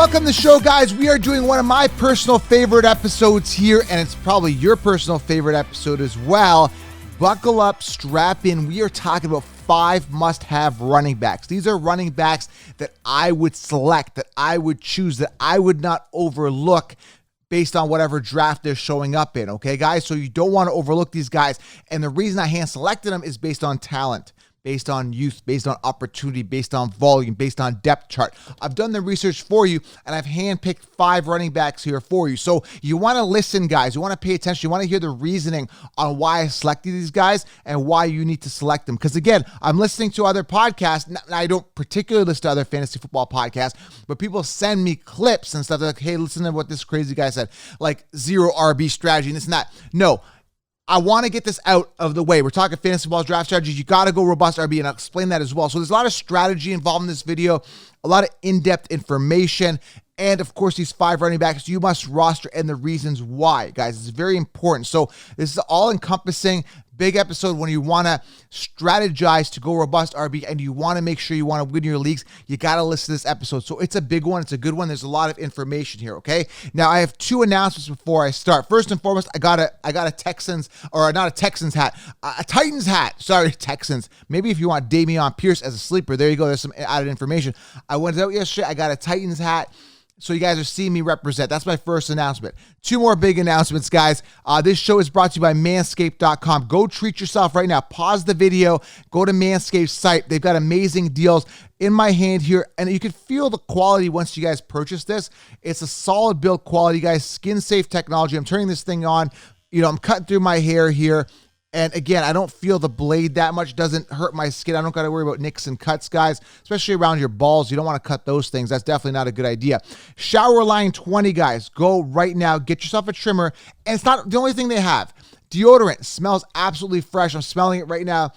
Welcome to the show, guys. We are doing one of my personal favorite episodes here, and it's probably your personal favorite episode as well. Buckle up, strap in. We are talking about 5 must-have running backs. These are running backs that I would select, that I would choose, that I would not overlook based on whatever draft they're showing up in, okay, guys? So you don't want to overlook these guys, and the reason I hand-selected them is based on talent, based on youth, based on opportunity, based on volume, based on depth chart. I've done the research for you, and I've handpicked 5 running backs here for you. So you want to listen, guys. You want to pay attention. You want to hear the reasoning on why I selected these guys and why you need to select them. Because, again, I'm listening to other podcasts. I don't particularly listen to other fantasy football podcasts, but people send me clips and stuff. They're like, hey, listen to what this crazy guy said, like 0 RB strategy and this and that. No. I want to get this out of the way. We're talking fantasy football draft strategies. You got to go robust RB, and I'll explain that as well. So there's a lot of strategy involved in this video, a lot of in-depth information, and of course, these 5 running backs you must roster and the reasons why, guys. It's very important. So this is all-encompassing, big episode when you want to strategize to go robust RB and you want to make sure you want to win your leagues. You got to listen to this episode. So it's a big one. It's a good one. There's a lot of information here, okay? Now, I have 2 announcements before I start. First and foremost, I got a Texans, or not a Texans hat, a Titans hat. Sorry, Texans. Maybe if you want Dameon Pierce as a sleeper, there you go. There's some added information. I went out yesterday. I got a Titans hat. So you guys are seeing me represent. That's my first announcement. 2 more big announcements, guys. This show is brought to you by Manscaped.com. Go treat yourself right now. Pause the video. Go to Manscaped's site. They've got amazing deals in my hand here, and you can feel the quality once you guys purchase this. It's a solid build quality, guys. Skin-safe technology. I'm turning this thing on. I'm cutting through my hair here. And again, I don't feel the blade that much. It doesn't hurt my skin. I don't got to worry about nicks and cuts, guys, especially around your balls. You don't want to cut those things. That's definitely not a good idea. Shower Line 20, guys. Go right now. Get yourself a trimmer. And it's not the only thing they have. Deodorant smells absolutely fresh. I'm smelling it right now.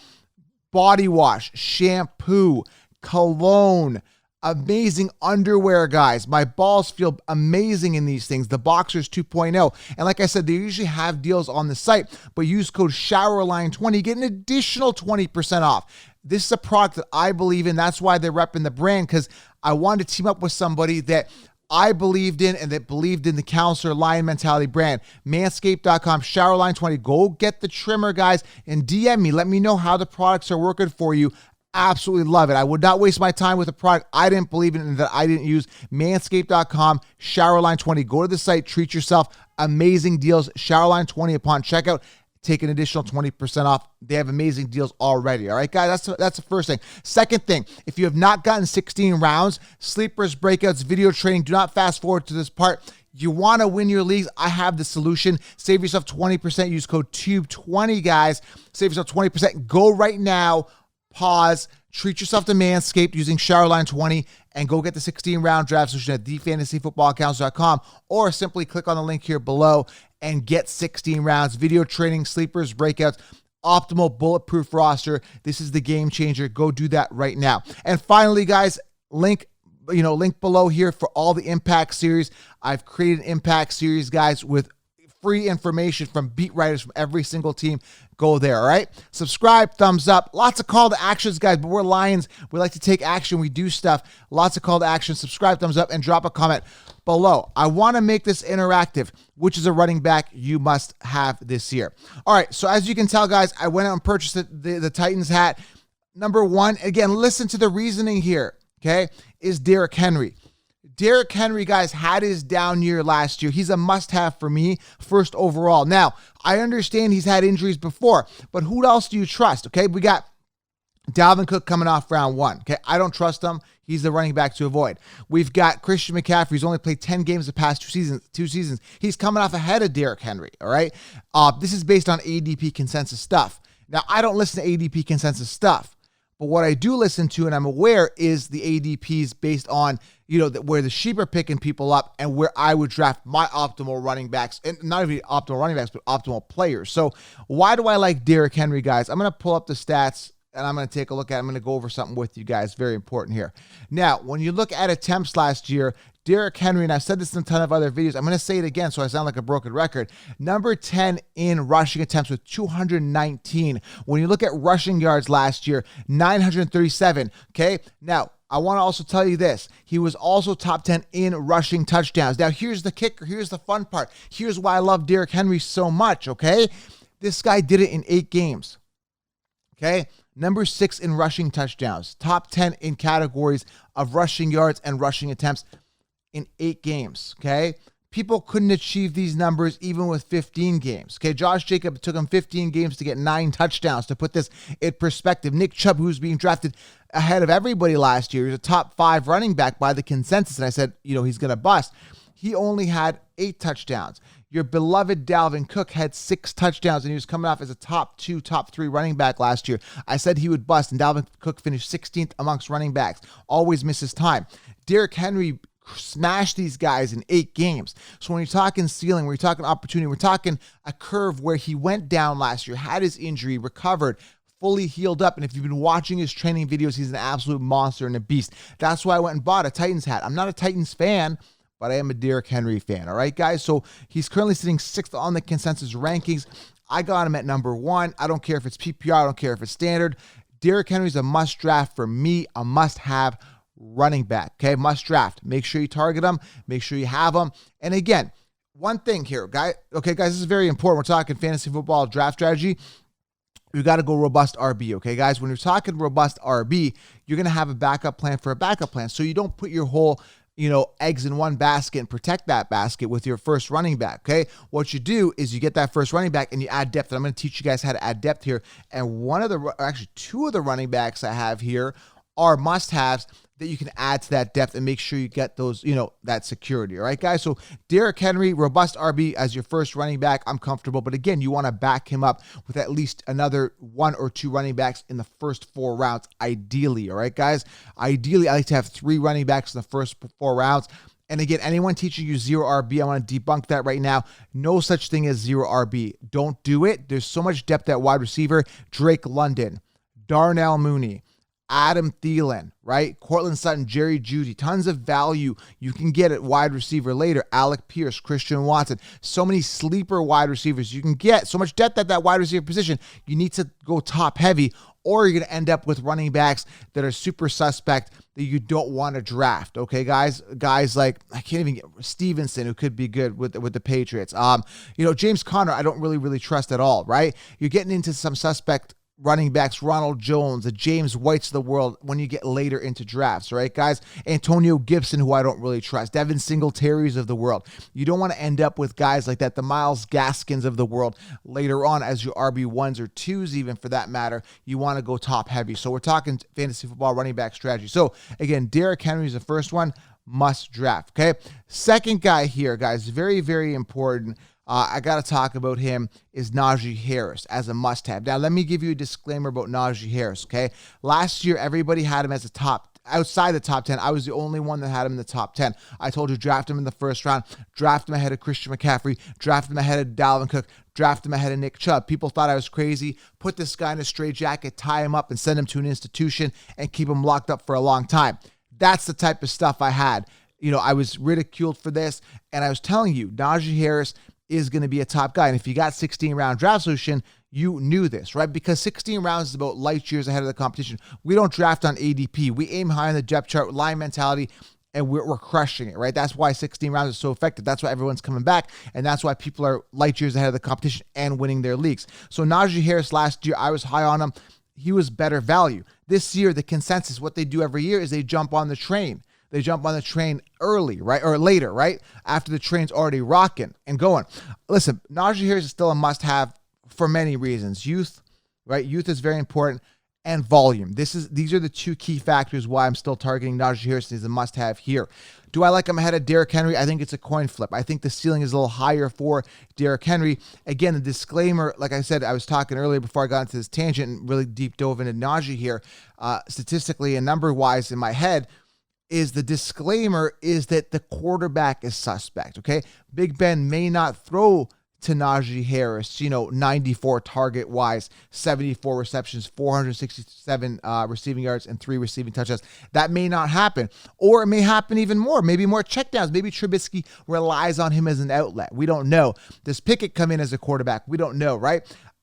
Body wash, shampoo, cologne, amazing underwear, guys. My balls feel amazing in these things. The Boxers 2.0. And like I said, they usually have deals on the site, but use code SHOWERLINE20. Get an additional 20% off. This is a product that I believe in. That's why they're repping the brand, because I wanted to team up with somebody that I believed in and that believed in the Counselor Lion Mentality brand. Manscaped.com, ShowerLine20. Go get the trimmer, guys, and DM me. Let me know how the products are working for you. Absolutely love it. I would not waste my time with a product I didn't believe in and that I didn't use. Manscaped.com, ShowerLine20. Go to the site, treat yourself. Amazing deals. ShowerLine20 upon checkout. Take an additional 20% off. They have amazing deals already. All right, guys, that's the first thing. Second thing, if you have not gotten 16 rounds, sleepers, breakouts, video training, do not fast forward to this part. You want to win your leagues? I have the solution. Save yourself 20%. Use code TUBE20, guys. Save yourself 20%. Go right now. Pause, treat yourself to Manscaped using ShowerLine20, and go get the 16-round draft solution at thefantasyfootballcounselor.com, or simply click on the link here below and get 16 rounds, video training, sleepers, breakouts, optimal bulletproof roster. This is the game changer. Go do that right now. And finally, guys, link below here for all the Impact series. I've created an Impact series, guys, with free information from beat writers from every single team. Go there, all right? Subscribe, thumbs up. Lots of call to actions, guys, but we're Lions. We like to take action. We do stuff. Lots of call to action. Subscribe, thumbs up, and drop a comment below. I want to make this interactive. Which is a running back you must have this year? All right, so as you can tell, guys, I went out and purchased the Titans hat. Number 1, again, listen to the reasoning here, okay, is Derrick Henry. Derrick Henry, guys, had his down year last year. He's a must-have for me, first overall. Now, I understand he's had injuries before, but who else do you trust, okay? We got Dalvin Cook coming off round 1, okay? I don't trust him. He's the running back to avoid. We've got Christian McCaffrey, who's only played 10 games the past 2 seasons. He's coming off ahead of Derrick Henry, all right? This is based on ADP consensus stuff. Now, I don't listen to ADP consensus stuff, but what I do listen to, and I'm aware, is the ADPs based on, where the sheep are picking people up and where I would draft my optimal running backs, and not even optimal running backs, but optimal players. So why do I like Derrick Henry, guys? I'm going to pull up the stats and I'm going to take a look at it. I'm going to go over something with you guys. Very important here. Now, when you look at attempts last year, Derrick Henry, and I've said this in a ton of other videos, I'm going to say it again so I sound like a broken record, number 10 in rushing attempts with 219. When you look at rushing yards last year, 937, okay? Now, I want to also tell you this. He was also top 10 in rushing touchdowns. Now, here's the kicker. Here's the fun part. Here's why I love Derrick Henry so much, okay? This guy did it in 8 games, okay? Number 6 in rushing touchdowns. Top 10 in categories of rushing yards and rushing attempts in 8 games, okay? People couldn't achieve these numbers even with 15 games. Okay, Josh Jacobs took him 15 games to get 9 touchdowns. To put this in perspective, Nick Chubb, who's being drafted ahead of everybody last year, he was a top 5 running back by the consensus, and I said, he's going to bust. He only had 8 touchdowns. Your beloved Dalvin Cook had 6 touchdowns, and he was coming off as a top 2, top 3 running back last year. I said he would bust, and Dalvin Cook finished 16th amongst running backs. Always misses time. Derrick Henry smash these guys in 8 games. So when you're talking ceiling, when you're talking opportunity, we're talking a curve where he went down last year, had his injury, recovered, fully healed up. And if you've been watching his training videos, he's an absolute monster and a beast. That's why I went and bought a Titans hat. I'm not a Titans fan, but I am a Derrick Henry fan. All right, guys? So he's currently sitting 6th on the consensus rankings. I got him at number 1. I don't care if it's PPR. I don't care if it's standard. Derrick Henry's a must draft for me, a must have running back. Okay, must draft. Make sure you target them. Make sure you have them. And again, one thing here, guys. Okay, guys, this is very important. We're talking fantasy football draft strategy. You got to go robust RB. Okay, guys, when you're talking robust RB, you're going to have a backup plan for a backup plan. So you don't put your whole eggs in one basket and protect that basket with your first running back, okay? What you do is you get that first running back and you add depth. And I'm going to teach you guys how to add depth here. And two of the running backs I have here are must-haves that you can add to that depth and make sure you get those, that security. All right, guys? So Derrick Henry, robust RB as your first running back, I'm comfortable. But again, you want to back him up with at least another 1 or 2 running backs in the first 4 rounds, ideally. All right, guys? Ideally, I like to have 3 running backs in the first 4 rounds. And again, anyone teaching you 0 RB, I want to debunk that right now. No such thing as 0 RB. Don't do it. There's so much depth at wide receiver. Drake London, Darnell Mooney, Adam Thielen, right? Cortland Sutton, Jerry Jeudy, tons of value you can get at wide receiver later. Alec Pierce, Christian Watson, so many sleeper wide receivers you can get. So much depth at that wide receiver position. You need to go top heavy, or you're going to end up with running backs that are super suspect that you don't want to draft. Okay, guys? Guys like, I can't even get Stevenson, who could be good with the Patriots. James Conner, I don't really trust at all, right? You're getting into some suspect running backs, Ronald Jones, the James Whites of the world when you get later into drafts, right, guys? Antonio Gibson, who I don't really trust. Devin Singletaries of the world. You don't want to end up with guys like that, the Myles Gaskins of the world later on as your RB1s or 2s even for that matter. You want to go top heavy. So we're talking fantasy football running back strategy. So again, Derrick Henry is the first one, must draft, okay? Second guy here, guys, very, very important. I got to talk about him is Najee Harris as a must-have. Now, let me give you a disclaimer about Najee Harris, okay? Last year, everybody had him as outside the top 10. I was the only one that had him in the top 10. I told you, draft him in the first round, draft him ahead of Christian McCaffrey, draft him ahead of Dalvin Cook, draft him ahead of Nick Chubb. People thought I was crazy. Put this guy in a straitjacket, tie him up, and send him to an institution and keep him locked up for a long time. That's the type of stuff I had. I was ridiculed for this, and I was telling you, Najee Harris is going to be a top guy. And if you got 16-round draft solution, you knew this, right? Because 16 rounds is about light years ahead of the competition. We don't draft on ADP. We aim high on the depth chart, line mentality, and we're crushing it, right? That's why 16 rounds is so effective. That's why everyone's coming back, and that's why people are light years ahead of the competition and winning their leagues. So Najee Harris last year, I was high on him. He was better value. This year, the consensus, what they do every year is they jump on the train. They jump on the train early, right? Or later, right? After the train's already rocking and going. Listen, Najee Harris is still a must-have for many reasons. Youth, right? Youth is very important. And volume. These are the 2 key factors why I'm still targeting Najee Harris as a must-have here. Do I like him ahead of Derrick Henry? I think it's a coin flip. I think the ceiling is a little higher for Derrick Henry. Again, the disclaimer, like I said, I was talking earlier before I got into this tangent and really deep dove into Najee here, statistically and number-wise in my head, is the disclaimer is that the quarterback is suspect, okay? Big Ben may not throw to Najee Harris, 94 target-wise, 74 receptions, 467 receiving yards, and 3 receiving touchdowns. That may not happen. Or it may happen even more. Maybe more checkdowns. Maybe Trubisky relies on him as an outlet. We don't know. Does Pickett come in as a quarterback? We don't know, right?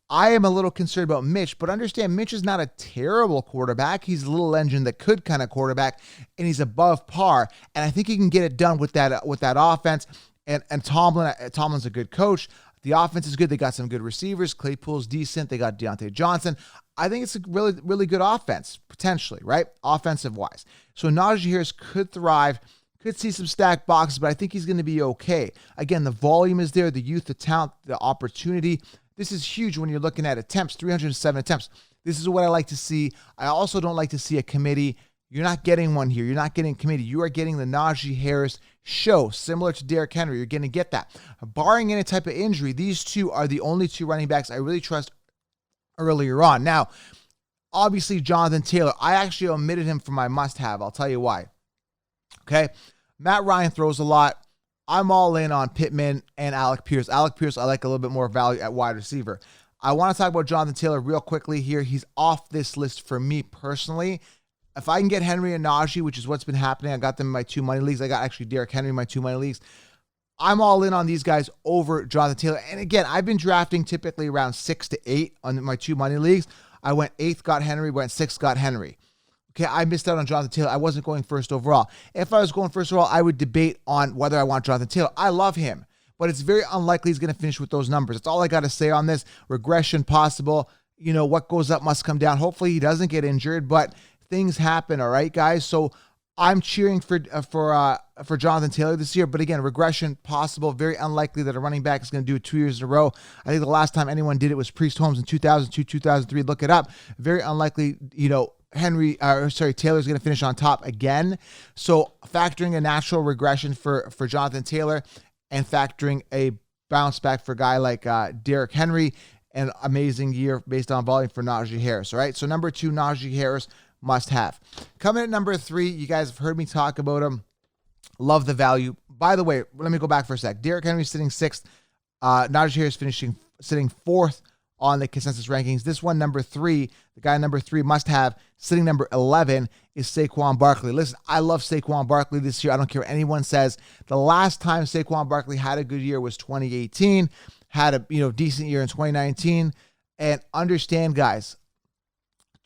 I am a little concerned about Mitch, but understand Mitch is not a terrible quarterback. He's a little engine that could kind of quarterback, and he's above par. And I think he can get it done with that offense. And Tomlin's a good coach. The offense is good. They got some good receivers. Claypool's decent. They got Deontay Johnson. I think it's a really, really good offense, potentially, right? Offensive-wise. So Najee Harris could thrive, could see some stacked boxes, but I think he's going to be okay. Again, the volume is there, the youth, the talent, the opportunity. This is huge when you're looking at attempts, 307 attempts. This is what I like to see. I also don't like to see a committee. You're not getting one here. You're not getting a committee. You are getting the Najee Harris show, similar to Derrick Henry. You're going to get that. Barring any type of injury, these two are the only two running backs I really trust earlier on. Now, obviously, Jonathan Taylor, I actually omitted him from my must-have. I'll tell you why. Okay? Matt Ryan throws a lot. I'm all in on Pittman and Alec Pierce. Alec Pierce, I like a little bit more value at wide receiver. I want to talk about Jonathan Taylor real quickly here. He's off this list for me personally. If I can get Henry and Najee, which is what's been happening, I got them in my 2 money leagues. I got actually Derrick Henry in my 2 money leagues. I'm all in on these guys over Jonathan Taylor. And again, I've been drafting typically around 6 to 8 on my 2 money leagues. I went 8th, got Henry, went 6th, got Henry. Okay, I missed out on Jonathan Taylor. I wasn't going first overall. If I was going first overall, I would debate on whether I want Jonathan Taylor. I love him, but it's very unlikely he's going to finish with those numbers. That's all I got to say on this. Regression possible. You know, what goes up must come down. Hopefully he doesn't get injured, but things happen, all right, guys? So I'm cheering for Jonathan Taylor this year, but again, regression possible. Very unlikely that a running back is going to do it 2 years in a row. I think the last time anyone did it was Priest Holmes in 2002, 2003. Look it up. Very unlikely, you know, Taylor's going to finish on top again. So factoring a natural regression for Jonathan Taylor and factoring a bounce back for a guy like Derrick Henry, an amazing year based on volume for Najee Harris. All right. So number 2, Najee Harris, must have. Coming at number 3, you guys have heard me talk about him. Love the value. By the way, let me go back for a sec. Derrick Henry sitting 6th. Najee Harris sitting 4th on the consensus rankings. This one, number 3, the guy number 3 must have, sitting number 11 is Saquon Barkley. Listen, I love Saquon Barkley this year. I don't care what anyone says. The last time Saquon Barkley had a good year was 2018, had a decent year in 2019. And understand, guys,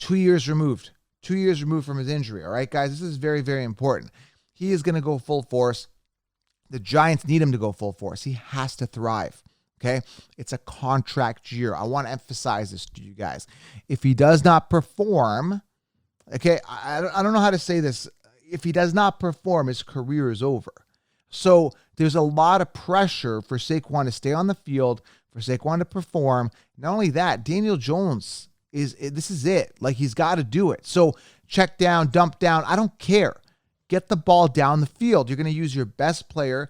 2 years removed. 2 years removed from his injury, all right, guys? This is very, very important. He is going to go full force. The Giants need him to go full force. He has to thrive. Okay, it's a contract year. I want to emphasize this to you guys. If he does not perform, okay, I don't know how to say this. If he does not perform, his career is over. So there's a lot of pressure for Saquon to stay on the field, for Saquon to perform. Not only that, Daniel Jones this is it. Like, he's got to do it. So check down, dump down. I don't care. Get the ball down the field. You're going to use your best player,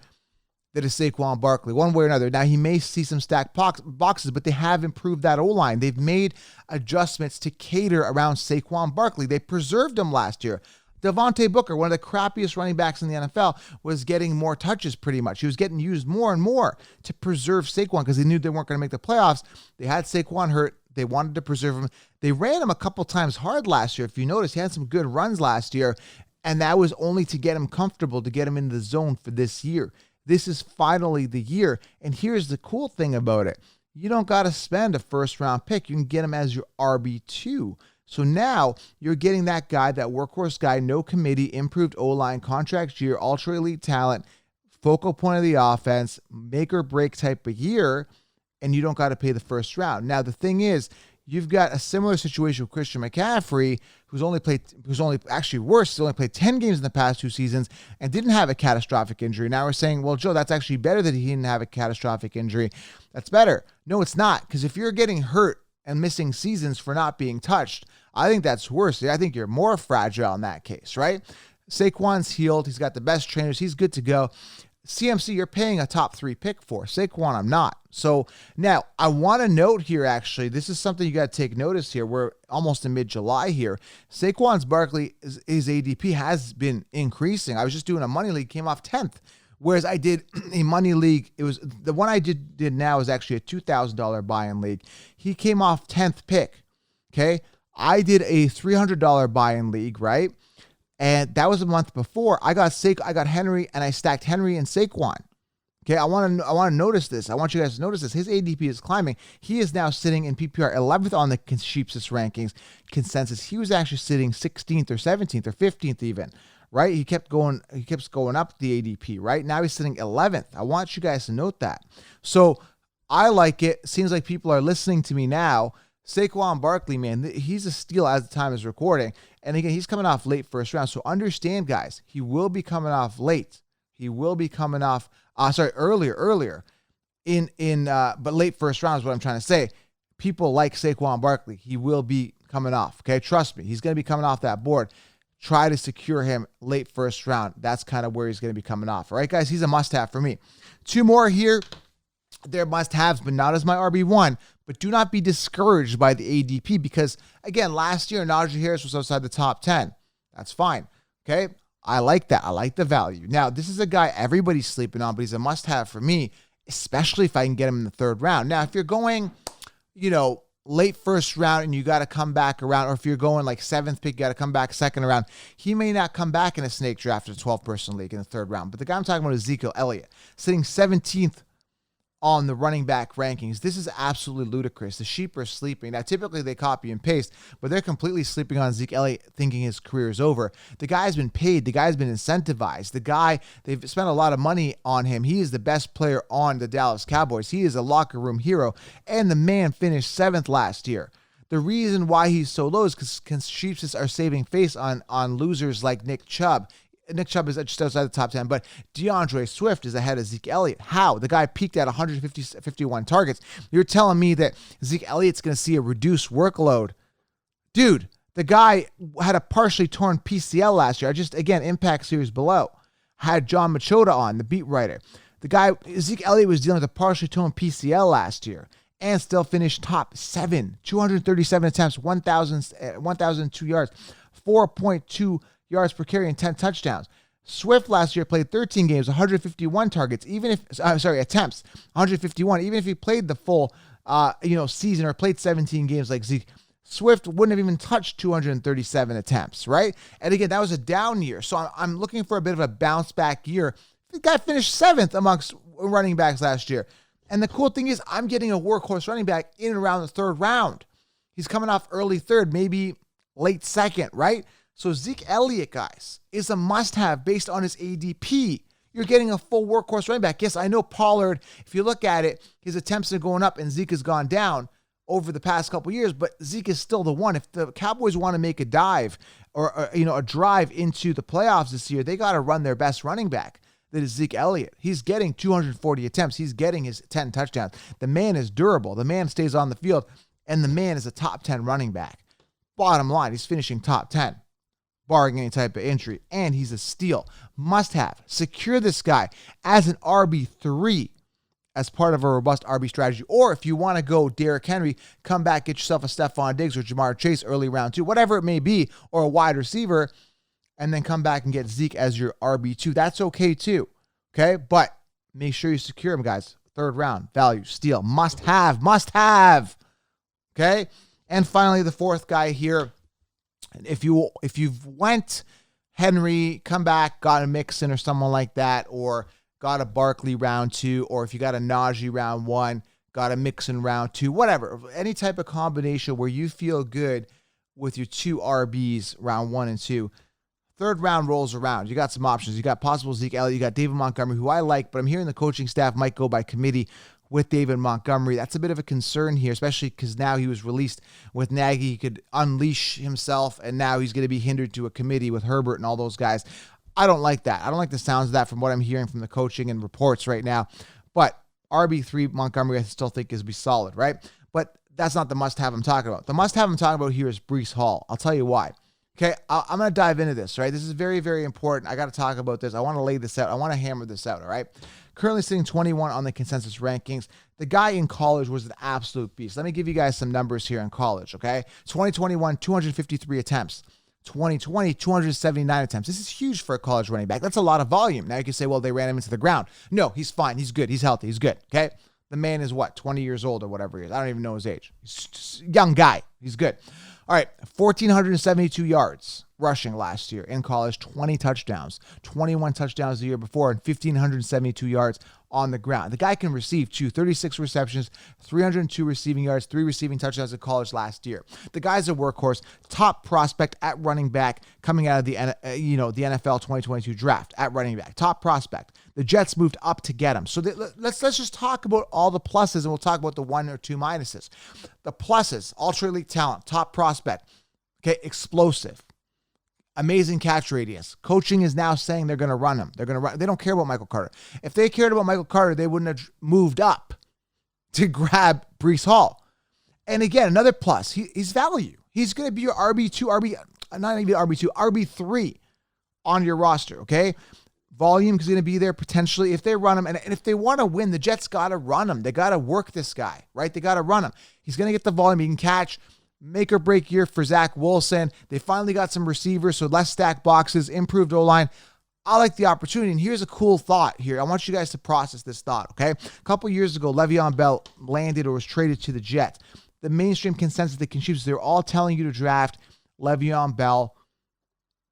that is Saquon Barkley, one way or another. Now, he may see some stacked boxes, but they have improved that O-line. They've made adjustments to cater around Saquon Barkley. They preserved him last year. Devontae Booker, one of the crappiest running backs in the NFL, was getting more touches pretty much. He was getting used more and more to preserve Saquon because they knew they weren't going to make the playoffs. They had Saquon hurt. They wanted to preserve him. They ran him a couple times hard last year. If you notice, he had some good runs last year, and that was only to get him comfortable, to get him in the zone for this year. This is finally the year, and here's the cool thing about it. You don't got to spend a first-round pick. You can get him as your RB2. So now you're getting that guy, that workhorse guy, no committee, improved O-line, contract year, ultra-elite talent, focal point of the offense, make or break type of year, and you don't got to pay the first round. Now, the thing is, you've got a similar situation with Christian McCaffrey, who's only played 10 games in the past 2 seasons and didn't have a catastrophic injury. Now we're saying, well, Joe, that's actually better that he didn't have a catastrophic injury. That's better. No, it's not, because if you're getting hurt and missing seasons for not being touched, I think that's worse. I think you're more fragile in that case, right? Saquon's healed. He's got the best trainers. He's good to go. CMC, you're paying a top 3 pick for. Saquon, I'm not. So now I want to note here, actually, this is something you got to take notice here. We're almost in mid-July here. Saquon's Barkley, his ADP has been increasing. I was just doing a money league, came off 10th. Whereas I did a money league, it was the one I did now is actually a $2,000 buy-in league. He came off 10th pick. Okay. I did a $300 buy-in league, right? And that was a month before. I got Henry, and I stacked Henry and Saquon. Okay, I want to notice this. I want you guys to notice this. His ADP is climbing. He is now sitting in PPR 11th on the Sheeps's rankings consensus. He was actually sitting 16th or 17th or 15th even, right? He keeps going up the ADP, right? Now he's sitting 11th. I want you guys to note that. So I like it. Seems like people are listening to me now. Saquon Barkley, man, he's a steal as the time is recording. And again, he's coming off late first round. So understand, guys, he will be coming off late. He will be coming off earlier but late first round is what I'm trying to say. People like Saquon Barkley. He will be coming off, okay? Trust me. He's going to be coming off that board. Try to secure him late first round. That's kind of where he's going to be coming off. All right, guys? He's a must-have for me. Two more here. They're must-haves, but not as my RB1. But do not be discouraged by the ADP because, again, last year, Najee Harris was outside the top 10. That's fine, okay? I like that. I like the value. Now, this is a guy everybody's sleeping on, but he's a must-have for me, especially if I can get him in the third round. Now, if you're going, late first round and you got to come back around, or if you're going like seventh pick, you got to come back second round, he may not come back in a snake draft in a 12-person league in the third round. But the guy I'm talking about is Ezekiel Elliott, sitting 17th on the running back rankings. This is absolutely ludicrous. The sheep are sleeping. Now, typically they copy and paste, but they're completely sleeping on Zeke Elliott, thinking his career is over. The guy's been paid. The guy's been incentivized. They've spent a lot of money on him. He is the best player on the Dallas Cowboys. He is a locker room hero, and the man finished 7th last year. The reason why he's so low is because Sheeps are saving face on losers like Nick Chubb. Nick Chubb is just outside the top 10, but DeAndre Swift is ahead of Zeke Elliott. How? The guy peaked at 151 targets. You're telling me that Zeke Elliott's going to see a reduced workload. Dude, the guy had a partially torn PCL last year. Again, Impact Series below. Had John Machota on, the beat writer. The guy, Zeke Elliott, was dealing with a partially torn PCL last year and still finished top 7. 237 attempts, 1,002 yards, 4.2 yards per carry and 10 touchdowns. Swift last year played 13 games, 151 targets, attempts, 151. Even if he played the full, season or played 17 games like Zeke, Swift wouldn't have even touched 237 attempts, right? And again, that was a down year. So I'm looking for a bit of a bounce back year. The guy finished 7th amongst running backs last year. And the cool thing is I'm getting a workhorse running back in and around the third round. He's coming off early third, maybe late second, right? So Zeke Elliott, guys, is a must-have based on his ADP. You're getting a full workhorse running back. Yes, I know Pollard, if you look at it, his attempts are going up and Zeke has gone down over the past couple years, but Zeke is still the one. If the Cowboys want to make a dive or a drive into the playoffs this year, they got to run their best running back. That is Zeke Elliott. He's getting 240 attempts. He's getting his 10 touchdowns. The man is durable. The man stays on the field, and the man is a top 10 running back. Bottom line, he's finishing top 10. Barring any type of injury, and he's a steal. Must have. Secure this guy as an RB3 as part of a robust RB strategy. Or if you want to go Derrick Henry, come back, get yourself a Stephon Diggs or Jamar Chase early round 2, whatever it may be, or a wide receiver, and then come back and get Zeke as your RB2. That's okay too. Okay? But make sure you secure him, guys. Third round, value, steal. Must have. Okay? And finally, the fourth guy here. If you've went Henry, come back, got a Mixon or someone like that, or got a Barkley round 2, or if you got a Najee round 1, got a Mixon round 2, whatever, any type of combination where you feel good with your 2 RBs round 1 and 2. Third round rolls around. You got some options. You got possible Zeke Elliott. You got David Montgomery, who I like, but I'm hearing the coaching staff might go by committee with David Montgomery. That's a bit of a concern here, especially because now he was released with Nagy. He could unleash himself, and now he's going to be hindered to a committee with Herbert and all those guys. I don't like that. I don't like the sounds of that from what I'm hearing from the coaching and reports right now. But RB3 Montgomery, I still think is be solid, right? But that's not the must-have I'm talking about. The must-have I'm talking about here is Breece Hall. I'll tell you why. Okay, I'm going to dive into this, right? This is very, very important. I got to talk about this. I want to lay this out. I want to hammer this out, all right? Currently sitting 21 on the consensus rankings. The guy in college was an absolute beast. Let me give you guys some numbers here in college, okay? 2021, 253 attempts. 2020, 279 attempts. This is huge for a college running back. That's a lot of volume. Now you can say, well, they ran him into the ground. No, he's fine. He's good. He's healthy. He's good, okay? The man is what, 20 years old or whatever he is. I don't even know his age. He's just a young guy. He's good. All right, 1,472 yards, rushing last year in college, 20 touchdowns, 21 touchdowns the year before, and 1,572 yards on the ground. The guy can receive 36 receptions, 302 receiving yards, 3 receiving touchdowns in college last year. The guy's a workhorse, top prospect at running back coming out of the NFL 2022 draft at running back, top prospect. The Jets moved up to get him. So let's just talk about all the pluses, and we'll talk about the 1 or 2 minuses. The pluses: ultra elite talent, top prospect, okay, explosive. Amazing catch radius. Coaching is now saying they're going to run him. They're going to run. They don't care about Michael Carter. If they cared about Michael Carter, they wouldn't have moved up to grab Breece Hall. And again, another plus, he's value. He's going to be your RB3 on your roster, okay? Volume is going to be there potentially if they run him. And if they want to win, the Jets got to run him. They got to work this guy, right? They got to run him. He's going to get the volume. He can catch. Make or break year for Zach Wilson. They finally got some receivers, so less stacked boxes, improved O-line. I like the opportunity, and here's a cool thought here. I want you guys to process this thought, okay? A couple years ago, Le'Veon Bell landed or was traded to the Jets. The mainstream consensus that can choose, they're all telling you to draft Le'Veon Bell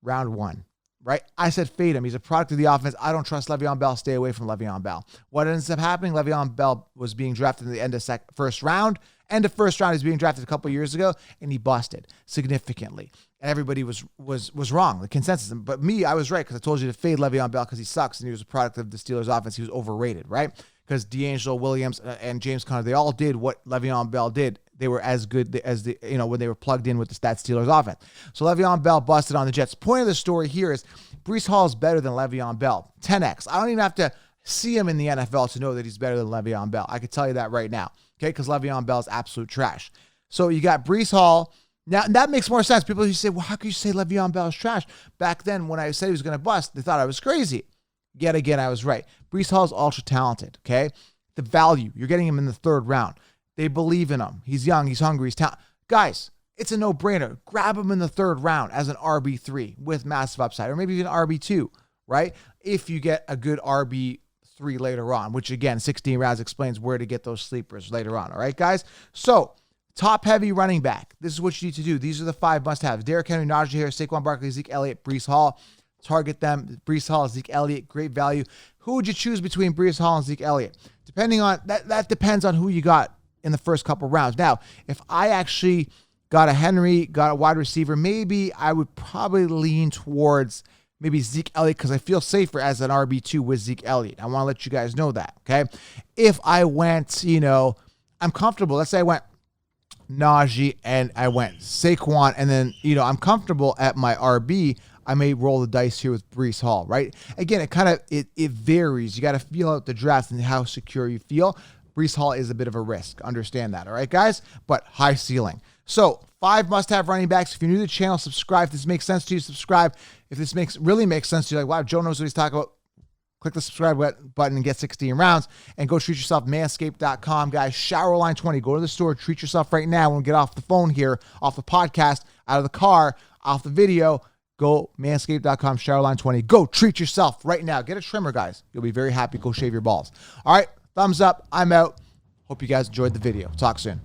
round 1, right? I said fade him. He's a product of the offense. I don't trust Le'Veon Bell. Stay away from Le'Veon Bell. What ends up happening? Le'Veon Bell was being drafted in the end of first round. End of first round, he's being drafted a couple years ago, and he busted significantly. And everybody was wrong, the consensus. But me, I was right, because I told you to fade Le'Veon Bell because he sucks, and he was a product of the Steelers' offense. He was overrated, right? Because D'Angelo Williams and James Conner, they all did what Le'Veon Bell did. They were as good as when they were plugged in with that Steelers offense. So Le'Veon Bell busted on the Jets. Point of the story here is Breece Hall is better than Le'Veon Bell. 10x. I don't even have to see him in the NFL to know that he's better than Le'Veon Bell. I can tell you that right now. Okay, because Le'Veon Bell is absolute trash. So you got Breece Hall. Now, that makes more sense. People used to say, well, how can you say Le'Veon Bell is trash? Back then, when I said he was going to bust, they thought I was crazy. Yet again, I was right. Breece Hall is ultra talented, okay? The value, you're getting him in the 3rd round. They believe in him. He's young, he's hungry, he's talented. Guys, it's a no-brainer. Grab him in the 3rd round as an RB3 with massive upside, or maybe even RB2, right? If you get a good RB3 later on, which again, 16 rounds explains where to get those sleepers later on. All right, guys? So, top heavy running back. This is what you need to do. These are the 5 must-haves. Derrick Henry, Najee Harris, Saquon Barkley, Ezekiel Elliott, Breece Hall. Target them. Breece Hall, Ezekiel Elliott, great value. Who would you choose between Breece Hall and Ezekiel Elliott? Depending on that depends on who you got in the first couple rounds. Now, if I actually got a Henry, got a wide receiver, maybe I would probably lean towards maybe Zeke Elliott, because I feel safer as an RB2 with Zeke Elliott. I want to let you guys know that, okay? If I went, I'm comfortable. Let's say I went Najee and I went Saquon, and then, I'm comfortable at my RB, I may roll the dice here with Breece Hall, right? Again, it varies. You got to feel out the draft and how secure you feel. Breece Hall is a bit of a risk. Understand that, all right, guys? But high ceiling. So, 5 must-have running backs. If you're new to the channel, subscribe. If this makes sense to you, subscribe. If this really makes sense to you, like, wow, Joe knows what he's talking about, click the subscribe button and get 16 rounds. And go treat yourself, manscaped.com. Guys, Showerline 20. Go to the store. Treat yourself right now. When we get off the phone here, off the podcast, out of the car, off the video, go manscaped.com, Showerline 20. Go treat yourself right now. Get a trimmer, guys. You'll be very happy. Go shave your balls. All right, thumbs up. I'm out. Hope you guys enjoyed the video. Talk soon.